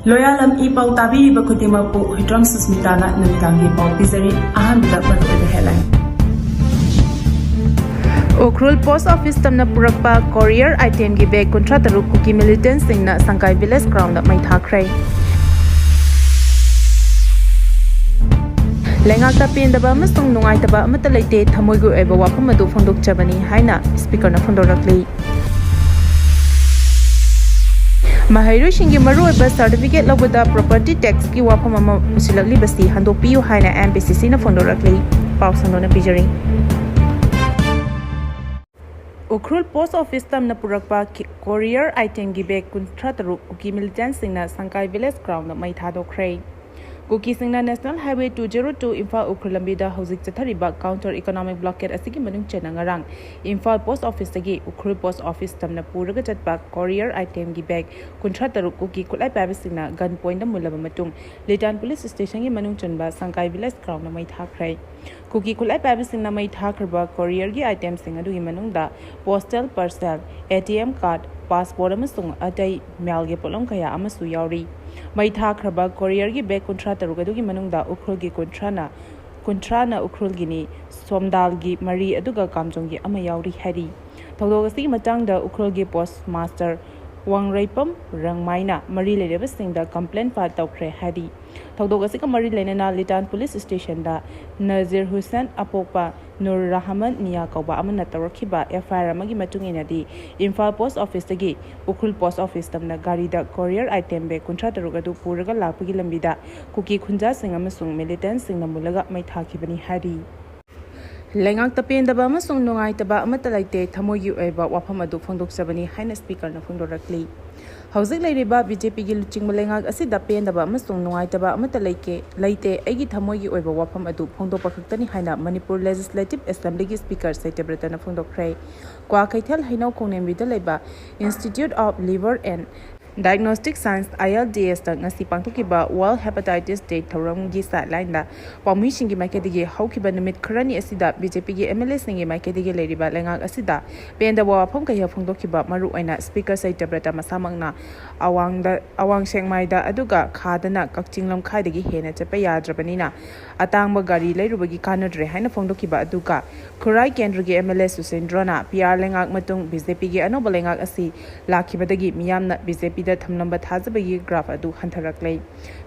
Loyalam E-PAO tabiriba khudimakpu Hitram Susmitana numidangi pau pizari ahamida maruoiba headline. Ukhrul Post Office Tamna Purakpa Courier Item gi bag contrataru Kuki Militan Singna Sangkai Village Ground mai Thakhre. Lengakta pendaba amasung nungaitaba amata leite thamoigu eba wafam adu phondokchabani haina speaker na phondorakli. Mahairu shingi maruoiba certificate lawada property tax ki wafam ama usilagli basi handopiyu haina BAG36 na phondorakli. Pau sangdona pijari. Ukhrul Post Office Tamna Purakpa Courier Item gi bag contrataru Kuki Militan Singna Sangkai Village Ground mai thadokre. Kuki Singna National Highway 202 Imphal Ukhrul Lambida Hauzik Chathariba Counter Economic Blockade asigi manung chena ngarang Imphal Post Office tagi Ukhrul Post Office Tamna puraga chatpa Courier Item gi bag contrataru Kuki kulai pabi singna gun point da mulaba matung Militan Police Station gi manung chanba Sangkai Village Ground na mai Thakhre. Kuki kulai pabi singna mai Thakhre Courier gi item singa du gi manung da postal parcel ATM card passport amasung atai mail ge polom kaya amasu yauri mai Thakhre Courier gi bag contrataru gadu gi manung da Ukhrul gi contrana Ukhrul gi ni somdal gi mari aduga kamjong gi ama yauri hari thogdog asi matang da Ukhrul gi post master Wangraipam Meina mari lereba singda complaint pa tawkhre hari thogdog asi ka mari lenena Militan Police Station da Nazir Hussain Apokpa Nur Rahman Niya kauba amana tawrakhiba FIR amagi matungina di Imphal Post Office tagi Ukhrul Post Office tamna gari da courier item be contrataruga du puraga lapagi lambida Kuki khunja sing amasung Militan singna mulaga mai thakibani hari Lengak tapendaba amasung nungaitaba amata laite thamogi oiba wafam adu phondokchabani haina speaker na phondorakli Hauzik leiriba BJP gi luching lengak asi da pendaba amasung nungaitaba amata leite aigi thamogi oiba wafam adu phondokpa khaktani haina Manipur Legislative Assembly gi speaker Saitebratana na phondokkhre Kwa Kaithal Hainau Khongnem da leiba Institute of Liver and Diagnostic Science ILDS da ngasi pangthokiba World Hepatitis Day thoram gi sideline da pami singi maikedi haukiba numit kharani asida BJP gi MLA singi maikedi leiriba lengak asida penda wafam kaya phongdokiba maru aina speaker Saitabrata masamangna awang sengmaida aduga khadana kakchinglam khaidagi hena chapa yadrabanina atangba gari leirubagi kanadre haina phongdokiba aduga Khurai Kendra gi MLA Susendrona PR lengak matung BJP gi anoba lengak asi lakhibadagi miyamna BJP da thamnamba thajabagi graph adu hantharaklei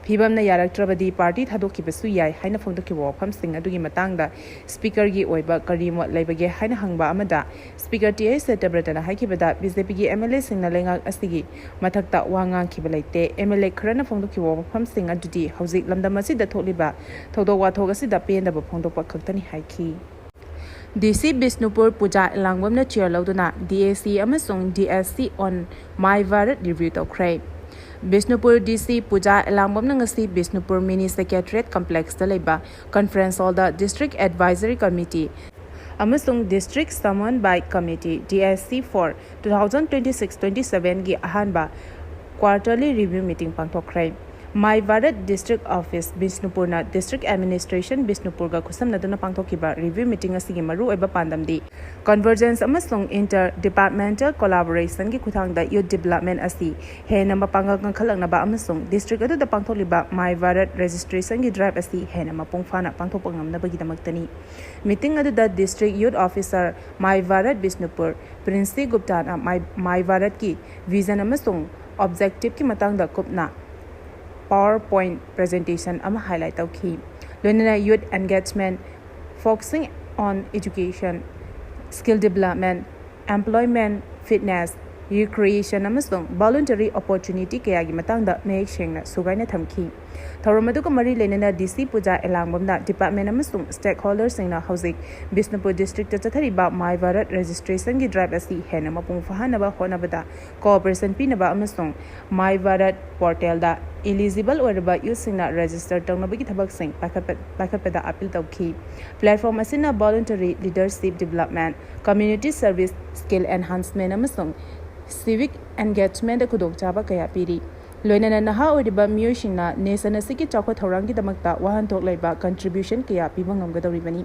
phibamna yaraktrabadi party thadokibasu yai haina phongdokiba wafam sing adugi matangda speaker gi oiba karimo leibage haina hangba amada speaker TI Satabratana haikibada BJP gi MLA singna lengak asigi mathakta wangang khibalaite MLA kharana phongdokiba wafam sing adudi hauzik lamdamasi da tholiba thodok wathog asi da pendaba phongdokpa khaktani haiki DC Bisnupur Puja Langbamna chair lauduna DAC amasung DSC on My Bharat review tawkhre Bisnupur DC Puja Langbamna ngasi Bisnupur Mini Secretariat Complex da leiba conference hall da District Advisory Committee amasung District Summoned by Committee DSC for 2026-27 gi ahanba quarterly review meeting pangthokre My Bharat District Office Bisnupurna District Administration Bisnupur ga khusam naduna pangthokiba review meeting asigi maru oiba pandamdi convergence amasung interdepartmental collaboration gi khuthangda youth development asi hena mapangal khalakna ba amasung district adu da pangtholiba My Bharat registration gi drive asi hena mapung phana pangthokpa ngamna bagi damaktani meeting adu da district youth officer My Bharat Bisnupur Prince Gupta na My Bharat ki vision amasung objective ki matangda kupna PowerPoint presentation ama highlight tawki loinana youth engagement focusing on education skill development employment fitness recreation amasung voluntary opportunity kaya gi matangda mek sengna sugaina thamki thoromadu ko mari lenana DC Puja Elangbamna department amasung stakeholders singna hauzik Bisnupur district chathari ba My Bharat registration gi drive asi hena mapung fahana ba honabada cooperation pinaba amasung My Bharat portal da eligible orba usingna register tawnabi thabak sing pakhapada appeal tawki platform asina voluntary leadership development community service skill enhancement amasung civic engagement kudok chaba kaya piri Loinana naha oiriba miyosingna nation asigi chakwa thoranggi damakta wahanthok leiba contribution kaya piba ngamgadoribani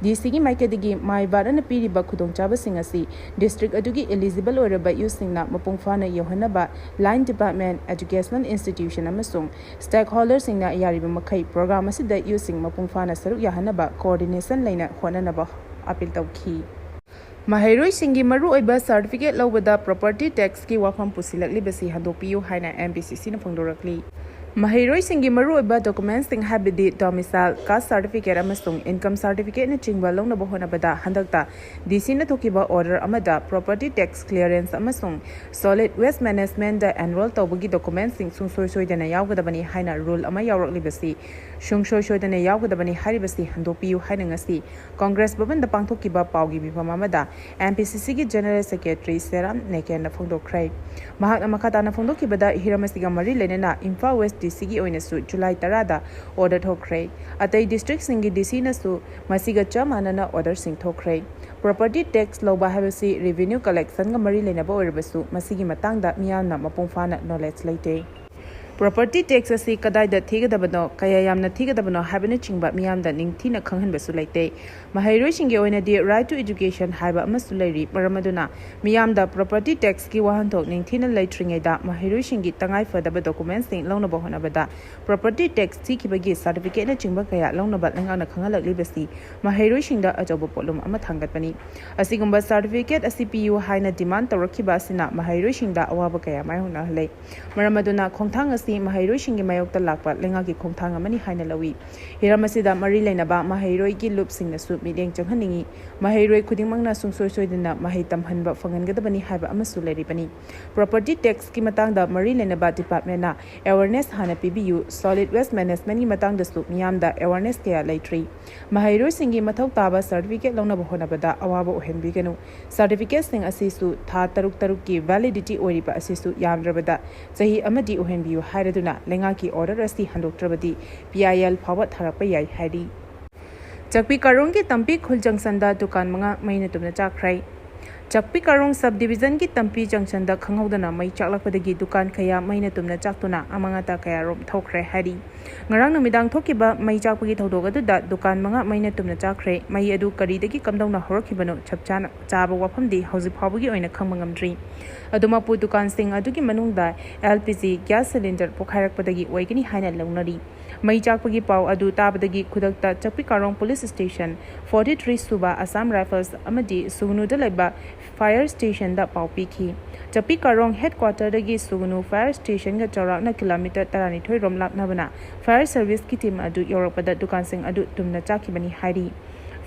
DCgi maikadigi maibadana piriba khudongchaba singasi district adugi eligible oiraba yusingna mapungfana yohanaba line department educational institution amasung stakeholders singna yariba makai program asida yusing mapungfana saruk yahanaba coordination leina honanaba appeal tawki Mahairoi singi maru oiba certificate lawada property tax ki wafam pusilakli basi handopiyu haina MPCC na phangdorakli Mahairoi singi maru oiba documents sing habidi domicile caste certificate amasung income certificate na chingba lawna bohona bada handakta DC na thokiba order amada property tax clearance amasung solid waste management da annual tawbagi documents sing sungsoi soidana yawgadabani haina rule ama yawrakli basi sungsoi soidana yawgadabani haribasi handopiyu haina ngasi Congress bhavan da pangthokiba pawgi mifam amada MPCC ki General Secretary Seram Neken na phongdokrai mahak na makata na phongdokibada hiramasiga mari lenena Imphal West DC ki oinasu July 10 da order thokrai atai district singi DC na su masiga chamana na order sing thokrai property tax loba habasi revenue collection ga mari lenaba oirbasu masigi matangda miyamna mapungfana knowledge leite Property tax asi kadai da thigadabano kaya yamna thigadabano habina chingba miyamda ningthina khanghanbasu laite mahairoi singe oina di right to education haiba amasu lairi maramaduna miyamda property tax ki wahanthok ningthina laitringai da mahairoi singi tangai fadaba documents sing launa bahona bada property tax thikibagi certificate na chingba kaya launa ba langana khangalakli basi mahairoi singda ajobo potlum ama thangatpani asigumba certificate asi PU haina demand tawrakhiba asina mahairoi singda awaba kaya maihuna halai maramaduna khongthang Mahairoi singi mayokta lakpa lengagi khongthang amani haina lawi hiramasida mari leinaba mahairoi ki loop singna su mideng changhaningi mahairoi khudingmangna sungsoi soidina mahai tamhanba fangangadabani haiba amasu leribani property tax ki matangda mari leinaba department na awareness hana PBU solid waste management ki matangda su miyamda awareness kaya laitri mahairoi singi mathau taba certificate launa bahona bada awaba ohenbi ganu certificate sing asisu tha taruk ki validity oiriba asisu yamdrabada sahi amadi ohenbiu Haraduna Lengaki order as the Handoktrabadi PIL power Tharapayai Hadi Chakpi Karungi Tampi Kuljungsanda Dukan Manga Meina Tumna Chakhre Chakpi Karung subdivision ki Tampi Junction da Khanghodana Mai Chaklakpadagi Dukan Kaya Meina Tumna Chaktuna Amangata Kaya Rom Thakhre Hadi Ngarang Numidang Thokiba Mai Chakpagi Thodogadu da Dukan Manga Meina Tumna Chakhre Mai Adu Karidagi Kamdongna Horokibano Chapchana Chaba Wapamdi Hausi Pabagi Oina Kangmangamdri Adumapu Dukan Sing Aduki Manungda LPG gas cylinder Pokhairakpadagi Waigani Haina Launari Mai Chakpagi Pau Adu Tabadagi Kudakta Chakpi Karong Police Station 43 Suba Assam Rifles Amadi Sugunu Dalaiba Fire Station da Pau Piki Chakpi Karong Headquarter Dagi Sugunu Fire Station ga Chaurakna kilometer 12 rom lapnabana Fire Service ki team adu Europada Dukan Sing adu Tumna Chakibani Hari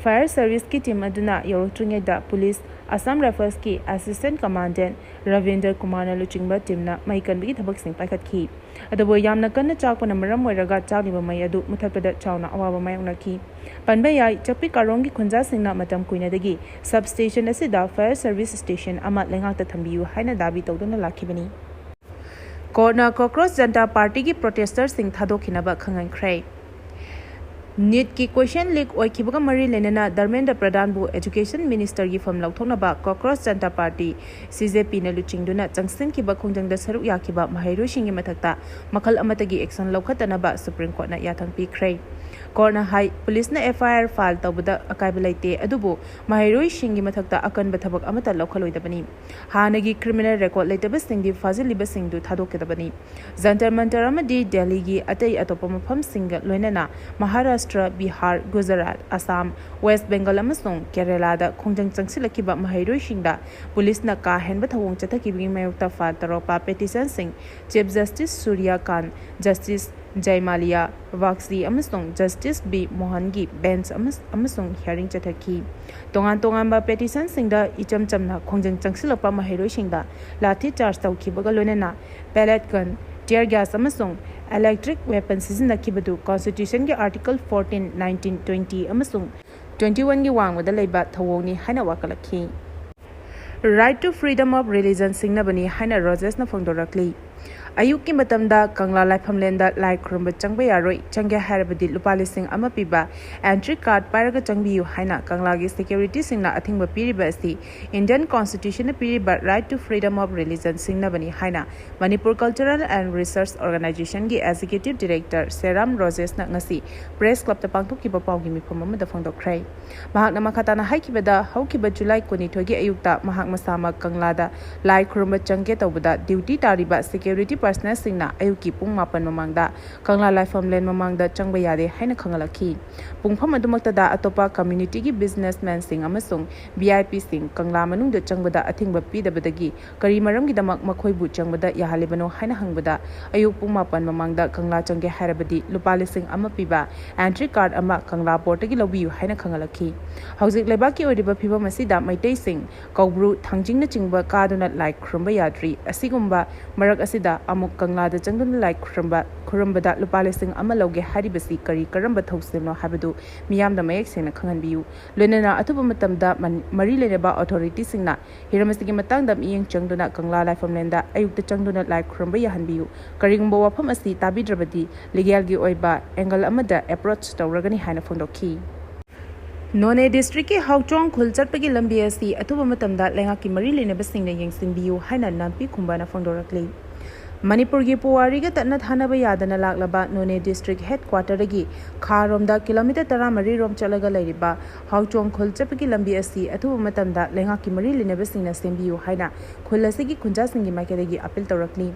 Fire Service ki team aduna Yorotringa da Police Assam Rifles ki Assistant Commandant Ravinder Kumar na luchingba team na maikan bigi thabak sing paikat ki adabo yamna kanna chakpana maram oiraga chaliba mai adu muthapada chauna awaba mayongna ki panba yai Chakpi Karong ki khunja singna matam kuina dagi substation asida Fire Service Station ama lengakta thambiyu haina dabi tawduna lakhibani Korna Cockroach Janta Party ki protesters sing thadokhinaba khangankhrai NEET की question leak ओइखिबगा मरी लेनेना धर्मेंद्र प्रधान बु education minister की फम लौथोनबा cockroach जनता party CJP न लुचिंगदुना चंगसिन की बखोंजंगदा सरुक याखिबा महाइरो सिंगी मथक्ता मखल अमतगी action लौखतनबा supreme court न याथंग पिख्रै कोर्टना high police न FIR file तौबदा अकाइबा लेते अदुबो महाइरो सिंगी मथक्ता अकन बथबक अमता लौखलोइदबनी हानगी क्रिमिनल रिकॉर्ड लेतब सिंगी फाजिलिबा सिंगदु थादोकेदबनी जंतर मंतर अमदी दिल्ली की अतई अतोप मफम सिंग लोइनना महाराष्ट्र बिहार गुजरात असम वेस्ट बेंगल अमसों केरला दा खोंजंग चंगसिलकिबा महाइरो सिंगदा पुलिस न का हेनबा थवोंग चथकिबि मयोक्ता फाइल तरोपा पेटिशन सिंग chief justice Suryakant justice Joymalya Bagchi अमसों जस्टिस बी मोहन की बेंच अमसों हियरिंग चथकी तोंगान तोंगान बा पेटिशन सिंगदा इचम चमना खोंजंग चंगसिलपा महाइरो सिंगदा लाठी चार्ज तौखिबगा लोनेना पैलेट गन टीयर गैस अमसों इलेक्ट्रिक वेपन सिजनखिबदु कॉन्स्टिट्यूशन के आर्टिकल 14 19 20 अमसों 21 की वांगवदा लेबा थवोंगनी हाइना वाकलखी right to freedom of religion सिंगनबनी हाइना रोजेस न फोंदोरकली Ayuki matamda Kangla Laifamlenda like Krumba Changbayaroi, Changa Harabadi Lupalising Amapiba, entry card Paraga Changbiu Haina, Kanglagi security Singna Athingba Piribasi, Indian Constitution Piriba right to freedom of religion Singna Bani Haina, Manipur Cultural and Research Organization Gi Executive Director Seram Roses Nangasi, Press Club the Pangtuki Papagi Mipama the Fondokray. Mahak Namakatana Haikibada, Haukiba July Kunitogi Ayukta, Mahak Masama Kanglada, like Krumba Changetobada, duty Tariba, security personnel Singna, Ayuki Pung Mapan Mamangda, Kangla Laifamlen Mamangda Changbayade, Haina Kangalaki, Pung Pamadumaktada, Atopa community businessman Sing Amasung, VIP Sing, Kangla Manung the Changbada, Atingba Pida Badagi, Karimarangi the Makoi Changbada, Yahalibano, Haina Hangbada, Ayuk Pung Mapan Mamangda, Kangla Change Harabadi, Lupalising Amapiba, entry card Ama Kangla Portagi Lobu, Haina Kangalaki. Housing Lebaki or the Piba Masida, my tasting, Kobru, Tangjing the Chingba, Cardonat like Krumba Yadri, Asigumba, Marak Asida, Amuk Kangla the Jangun like Kurumbada Lupalising Amaloge Hadibasi Kari Karamba Tosino Habadu Miam the Mayek Sena Kanganbiu Lunana Atubumatamda Marileneba authority Singna Hiramasiki Matanga Ming Changduna Kangla Life from Lenda Ayuk the Changduna like Kurumba Yahanbiu Karingbo Pamasi Tabi Drabadi Legalgi Oiba Angle Amada approach to Ragani Hana Fondoki None district Hauchong Kulcharpagi Lambiasi Atubumatamda Langaki Marilene Basing Yang Simbiu Hana Nampi Kumbana Fondorakli Manipur gi Puwariga Tatna Thanaba Yadana Laklaba None district headquarter gi Kharomda kilometer 13 rom chalaga leiriba Hauchong Khulchapagi lambi asi athuba matamda lengaki mari lineba singna sembiu haina khulasigi khunjasingi maikadagi appeal tawrakli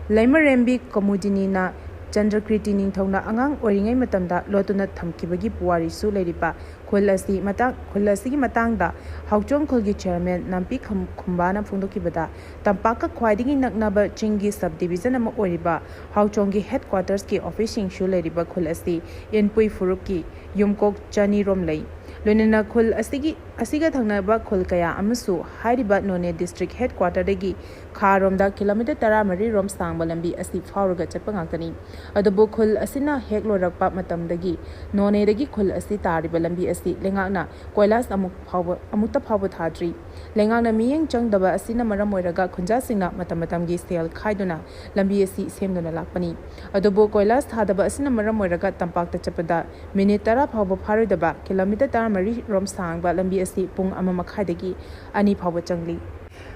Laimarembi Komudini na Chandrakriti Ningthongna angang oringai matamda lotuna thamkibagi puwari su leiriba khulasi matangda Hauchong Khulgi chairman Nampi Khumbana Phungdokibada Tampaka Khwaidigi Naknaba Chingi subdivision ama oriba Hauchongi headquarters ki officing shu leiriba khulasi Inpui Furuki Yumkok Chani Romlei Lunina Khul asiga thangnaba khul kaya amasu hairiba None district headquarter degi Kharomda kilometer 13 rom sangba lambi asi fauraga chappa ngakani adubu khul asina heklorakpa matamdagi None degi khul asi tariba lambi asi lengakna koilas amukta phawba thadri lengakna miyeng changdaba asina maram oiraga khunja singna matamatamgi sel khaiduna lambi asi semduna lakpani adubu koilas thadaba asina maram oiraga tampakta chapada minute 10 phawba pharoidaba kilometer 13 rom sangba lambi asi pung ama makhaidagi ani phawba changli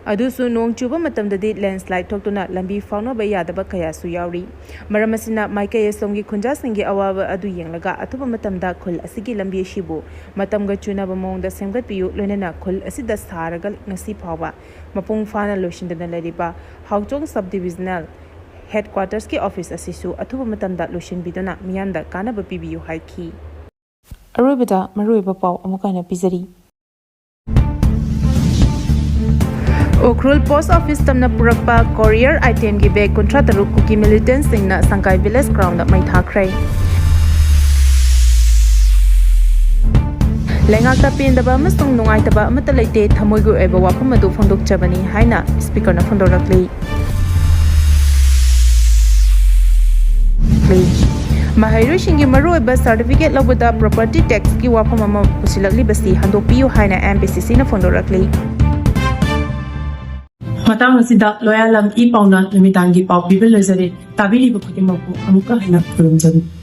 Adusu nong chuba matamdadi landslide thoktuna lambi faunaba yadaba kaya su yauri maramasina maikay somgi khunja singi awaba adu yenglaga athuba matamda khul asigi lambi shibu matamga chunaba mongda semgat piyu loinana khul asida saraga ngasi phawba mapung fana loishindana lariba Hauchong subdivisional headquarters ki office asisu athuba matamda loishin bidona miyanda kanaba pibiyu haiki Arubada maruiba paw amukana pizari Okrul Post Office Tamna Purakpa Courier Item gi bag contrataru Kuki Militan Singna Sangkai Village Ground mai Thakhre Lengakta Pindaba Masung Nungaitaba Amata Leite Thamoigu Eba Wapamadu Fondok Chabani Haina Speaker na Fondorakli Mahairu Shingi Maruiba Certificate Lobuda Property Tax ki Wapamama Pusilakli Basi Handopiu Haina MBCC na Fondorakli Matang asida loyalang E-PAO na Militan gi pau bibel lezari tabiri bakutimapu amuka hina kurumjani